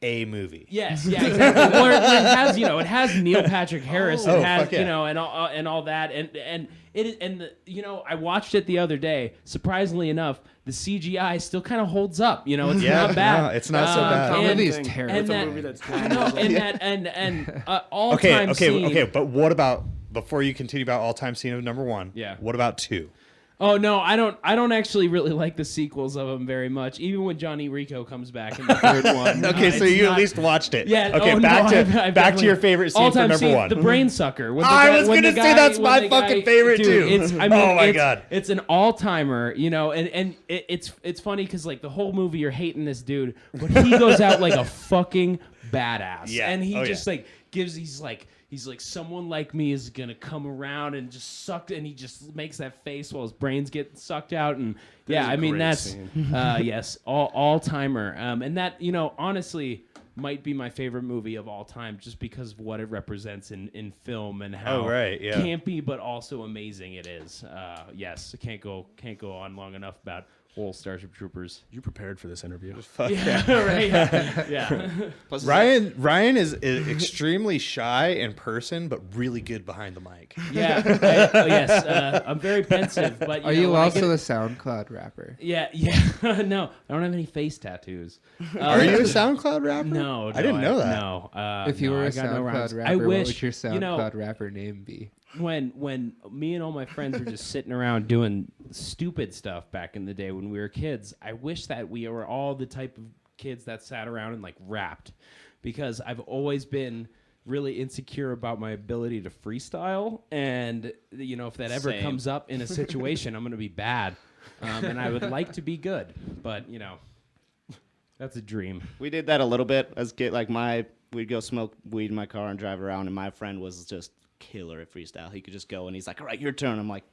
A movie. Yes, yeah, exactly. Where it has, it has Neil Patrick Harris, Oh, it has, fuck yeah. and all that, and I watched it the other day. Surprisingly enough, the CGI still kind of holds up. It's Yeah, not bad. no, it's not so bad. The and- movie is and terrible. and It's a that, movie that's I know, and all Okay, time scene. okay. But what about before you continue about all time scene of number 1? Yeah. What about 2? Oh no, I don't actually really like the sequels of them very much. Even when Johnny Rico comes back in the third one. Okay, so it's you not- at least watched it. Yeah. Okay, oh, back no, to I've back to your definitely- favorite scene for all-time number scene, 1. the brain sucker. When I was when gonna the say guy- that's when my the fucking guy- favorite, dude, too. I mean, Oh my God. it's an all-timer, and it's funny because like the whole movie you're hating this dude, but he goes out like a fucking badass, Yeah. and he Oh, just yeah. like gives He's like, someone like me is gonna come around and just suck, and he just makes that face while his brains get sucked out, and yeah, is a I mean great that's scene. yes, all timer, and that honestly might be my favorite movie of all time, just because of what it represents in film and how right, yeah. campy but also amazing it is. Yes, can't go on long enough about whole Starship Troopers. You prepared for this interview. Yeah, right. Yeah. Plus, Ryan is extremely shy in person, but really good behind the mic. Yeah. Yes. I'm very pensive, but Are know, you when I also get- a SoundCloud rapper? Yeah. No, I don't have any face tattoos. Are you a SoundCloud rapper? No, I didn't know that. No. If you no, were I a got no SoundCloud rhymes. rapper, I what wish would your SoundCloud rapper name be? when me and all my friends were just sitting around doing stupid stuff back in the day when we were kids, I wish that we were all the type of kids that sat around and like rapped, because I've always been really insecure about my ability to freestyle, and if that ever Same. comes up in a situation, I'm gonna be bad, and I would like to be good, but that's a dream. we did that a little bit as kid. We'd go smoke weed in my car and drive around, and my friend was just killer at freestyle. He could just go and he's like, all right, your turn. I'm like,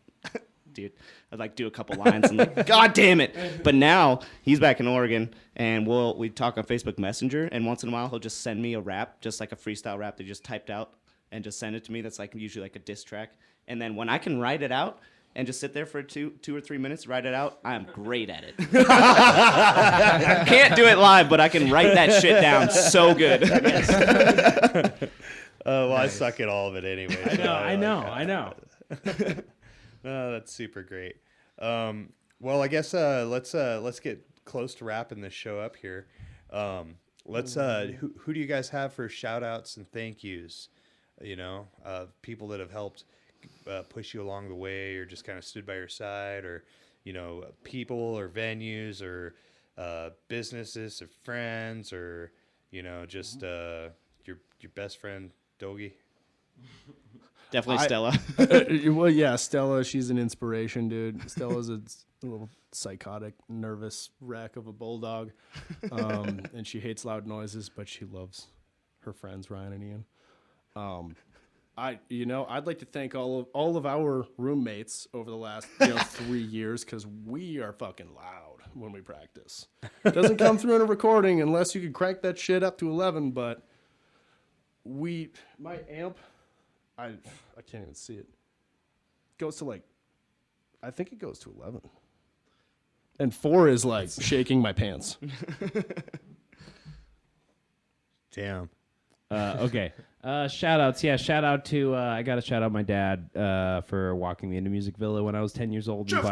dude, I'd like do a couple lines and like, God damn it. But now he's back in Oregon, and we talk on Facebook Messenger, and once in a while he'll just send me a rap, just like a freestyle rap that he just typed out, and just send it to me. That's like usually like a diss track. And then when I can write it out and just sit there for two or 3 minutes, write it out, I'm great at it. I can't do it live, but I can write that shit down so good. Well, I suck at all of it anyway. I know. Oh, that's super great. Well, I guess let's get close to wrapping this show up here. Who do you guys have for shout outs and thank yous? People that have helped push you along the way, or just kind of stood by your side, or people or venues or businesses or friends, or just your best friend Dogie. Definitely Stella. Well, yeah, Stella, she's an inspiration, dude. Stella's a little psychotic, nervous wreck of a bulldog, and she hates loud noises, but she loves her friends Ryan and Ian. I'd like to thank all of our roommates over the last 3 years, because we are fucking loud when we practice. It doesn't come through in a recording unless you can crank that shit up to 11, but my amp, I can't even see it. Goes to I think it goes to 11. And 4 is like shaking my pants. Damn. Okay. Shout outs. Yeah, shout out to I gotta shout out my dad for walking me into Music Villa when I was 10 years old and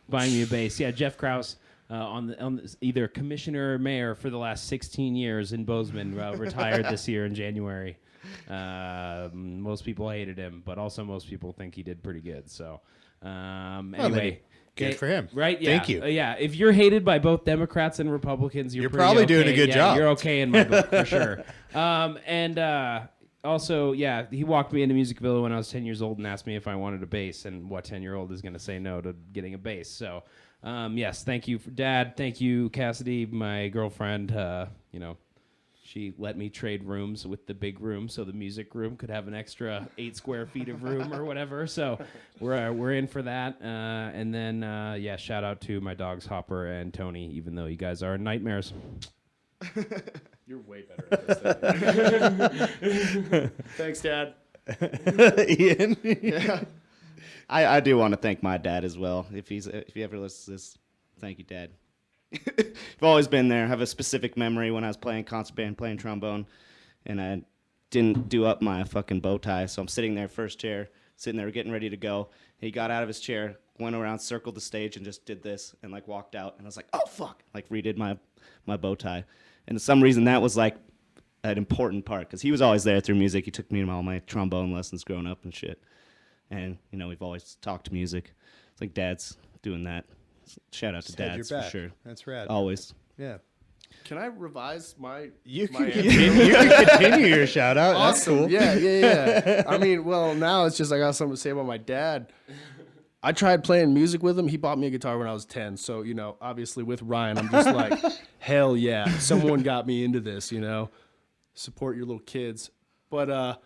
buying me a bass. Yeah, Jeff Krause. Either commissioner or mayor for the last 16 years in Bozeman, retired this year in January. Most people hated him, but also most people think he did pretty good. So, anyway, good for him. Right? Yeah. Thank you. Yeah. If you're hated by both Democrats and Republicans, you're pretty probably doing a okay. good Yeah, job. You're okay in my book for sure. Also, yeah, he walked me into Music Villa when I was 10 years old and asked me if I wanted a bass, and what 10-year-old is going to say no to getting a bass? So, yes, thank you, Dad. Thank you, Cassidy, my girlfriend. she let me trade rooms with the big room, so the music room could have an extra 8 square feet of room or whatever. So we're in for that. And then shout out to my dogs Hopper and Tony, even though you guys are nightmares. You're way better at this than me. Thanks, Dad. Ian. Yeah. I do want to thank my dad as well. If he ever listens to this, thank you, Dad. I've always been there. I have a specific memory when I was playing concert band, playing trombone, and I didn't do up my fucking bow tie. So I'm sitting there, first chair, sitting there getting ready to go. He got out of his chair, went around, circled the stage, and just did this, and like walked out. And I was like, oh fuck! Like redid my bow tie. And for some reason that was like an important part because he was always there through music. He took me to all my trombone lessons growing up and shit. And we've always talked music. It's like Dad's doing that. Shout out to Just had your Dads for back. sure. That's rad. Always. Yeah. Can I revise my? You my can, answer? you can continue your shout out. That's Awesome. cool. Yeah. I mean, well, now it's just I got something to say about my dad. I tried playing music with him. He bought me a guitar when I was 10. So, obviously with Ryan, I'm just like, hell yeah. Someone got me into this, Support your little kids. But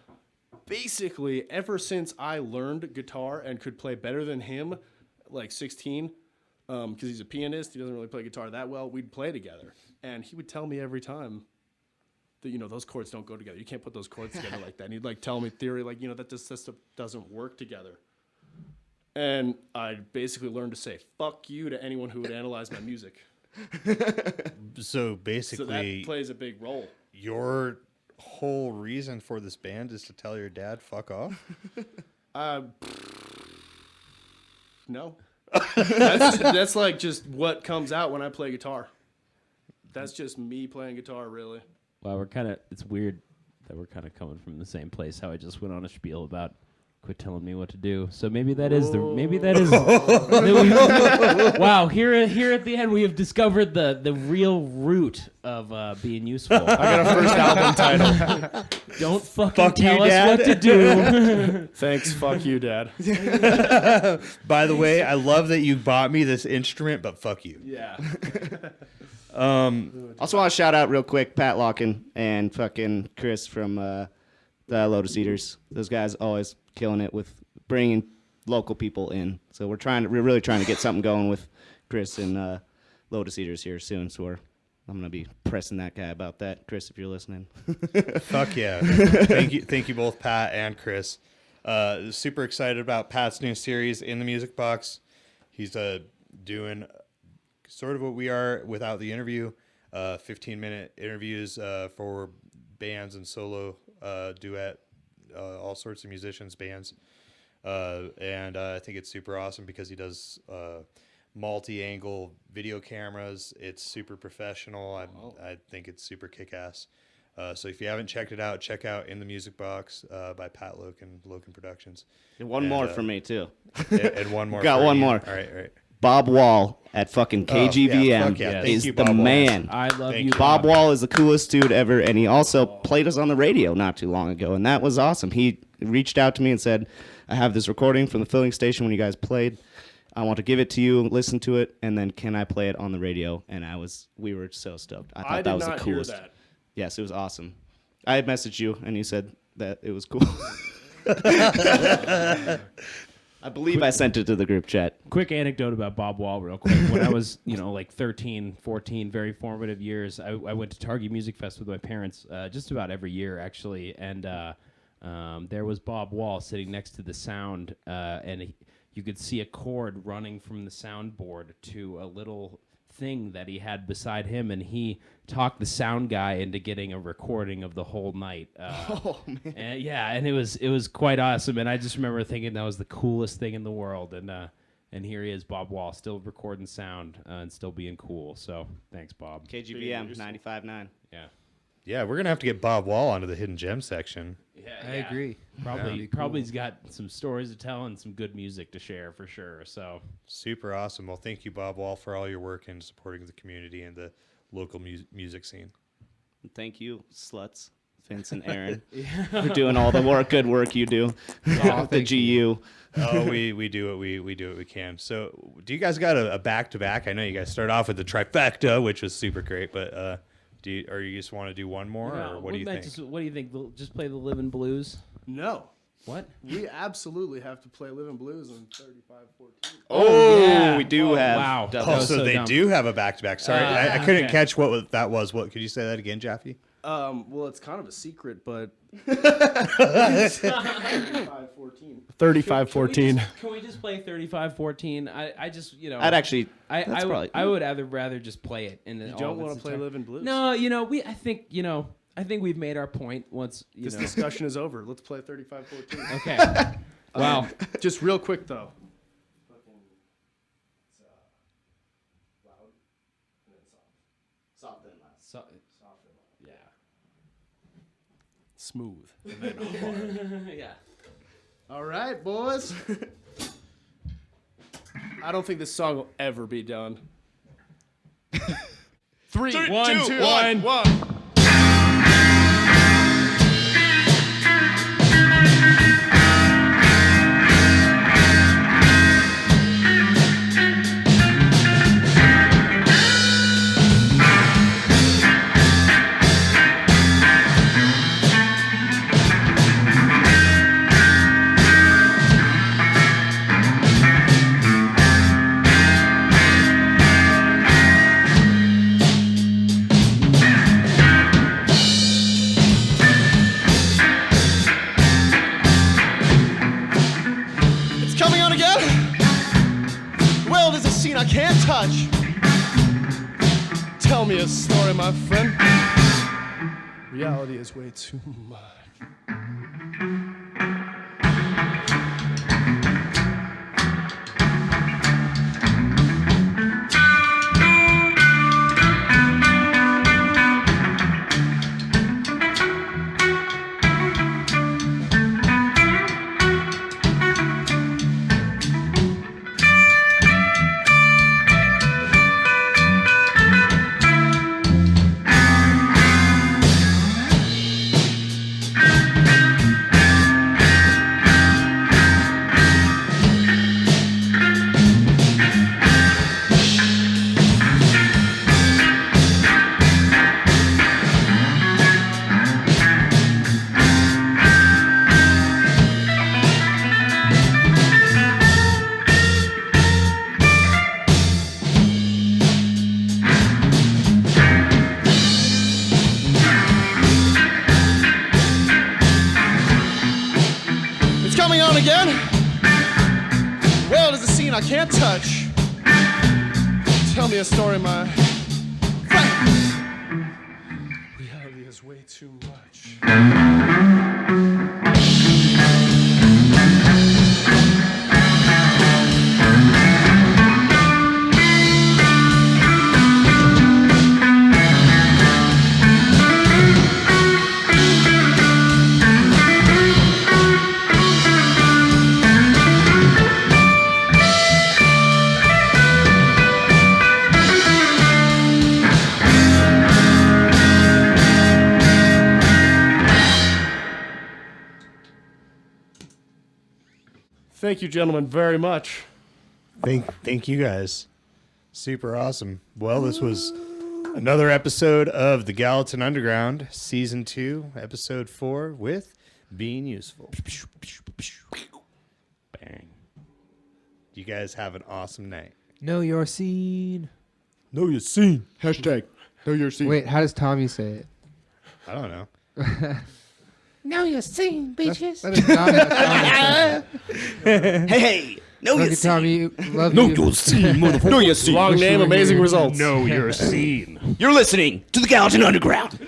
basically, ever since I learned guitar and could play better than him, like 16, because he's a pianist, he doesn't really play guitar that well, we'd play together. And he would tell me every time that, those chords don't go together. You can't put those chords together like that. And he'd like tell me theory, like, that this system doesn't work together. And I basically learned to say fuck you to anyone who would analyze my music. So basically, So that plays a big role. your whole reason for this band is to tell your dad fuck off? No. That's like just what comes out when I play guitar. That's just me playing guitar, really. Wow, it's weird that we're kind of coming from the same place. How I just went on a spiel about quit telling me what to do. So maybe that is wow, here at the end we have discovered the real root of being useful. I got a first album title. Don't fucking Fuck you, tell us Dad. what to do. Thanks, fuck you, Dad. By the way, I love that you bought me this instrument, but fuck you. Yeah. Also want to shout out real quick Pat Lockin and fucking Chris from the Lotus Eaters. Those guys always killing it with bringing local people in. So we're really trying to get something going with Chris and Lotus Eaters here soon. So I'm gonna be pressing that guy about that. Chris, if you're listening. Fuck yeah. Thank you both, Pat and Chris. Super excited about Pat's new series, In the Music Box. He's doing sort of what we are without the interview, 15-minute interviews for bands and solo duet, all sorts of musicians, bands. And I think it's super awesome because he does multi-angle video cameras. It's super professional. I think it's super kick-ass. So if you haven't checked it out, check out In the Music Box by Pat Loken Productions. And one more for me too. And one more. Got for one Ian. more. All right. Bob Wall at fucking KGVM fuck yeah. Thank is you, the Bob Wall. man. I love Thank you, you. Bob Wall is the coolest dude ever, and he also played us on the radio not too long ago, and that was awesome. He reached out to me and said, I have this recording from the filling station when you guys played. I want to give it to you, listen to it, and then can I play it on the radio? And we were so stoked. I thought I that did was not the hear coolest. that. Yes, it was awesome. I had messaged you, and you said that it was cool. I believe I sent it to the group chat. Quick anecdote about Bob Wall real quick. When I was, like 13, 14, very formative years, I went to Targhee Music Fest with my parents just about every year, actually. And there was Bob Wall sitting next to the sound, and you could see a cord running from the soundboard to a little thing that he had beside him, and he talked the sound guy into getting a recording of the whole night. And it was quite awesome. And I just remember thinking that was the coolest thing in the world. And here he is, Bob Wall, still recording sound and still being cool. So thanks, Bob. KGVM 95.9. Yeah. Yeah, we're gonna have to get Bob Wall onto the Hidden Gem section. I agree. Probably he's got some stories to tell and some good music to share for sure. So Super awesome. Well, thank you, Bob Wall, for all your work in supporting the community and the local music scene. Thank you, sluts, Vince and Aaron, for doing all the good work you do. The GU. Oh, we do what we can. So, do you guys got a back-to-back? I know you guys start off with the trifecta, which was super great, but Or you just want to do one more, No, or what do you think? What do you think? Just play the Livin' Blues? No. What? We absolutely have to play Living Blues on 35-14. Oh, yeah. we do have. Wow. double- That Oh, was so so they dumb. do have a back-to-back. Sorry, I couldn't okay. catch what that was. What could you say that again, Jaffe? Well, it's kind of a secret, but 35-14. 35-14. Can we just play 35-14? I just I'd actually. I that's probably- would rather just play it. And You don't want to play Living Blues? No, I think we've made our point once. This discussion is over. Let's play 35-14. Okay. Wow. Just real quick, though. Soft and loud. So, yeah. Smooth. Yeah. All right, boys. I don't think this song will ever be done. 3, 2, 1. It's coming on again. The world is a scene I can't touch. Tell me a story, my friend. Reality is way too much. It's coming on again. The world is a scene I can't touch. Tell me a story, my friend. Reality is way too much. Thank you, gentlemen, very much. Thank you guys. Super awesome. Well, this was another episode of the Gallatin Underground, Season 2, Episode 4, with Being Useful. Bang. You guys have an awesome night. Know your scene. Know your scene. Hashtag know your scene. Wait, how does Tommy say it? I don't know. Know your scene, bitches. That is not how Tommy Hey, no, says it. Love you you, see. Tommy. Love you. scene, motherfucker. No, you see. Long Wish you name, were amazing here. results. Know your scene. You're listening to the Gallatin Underground.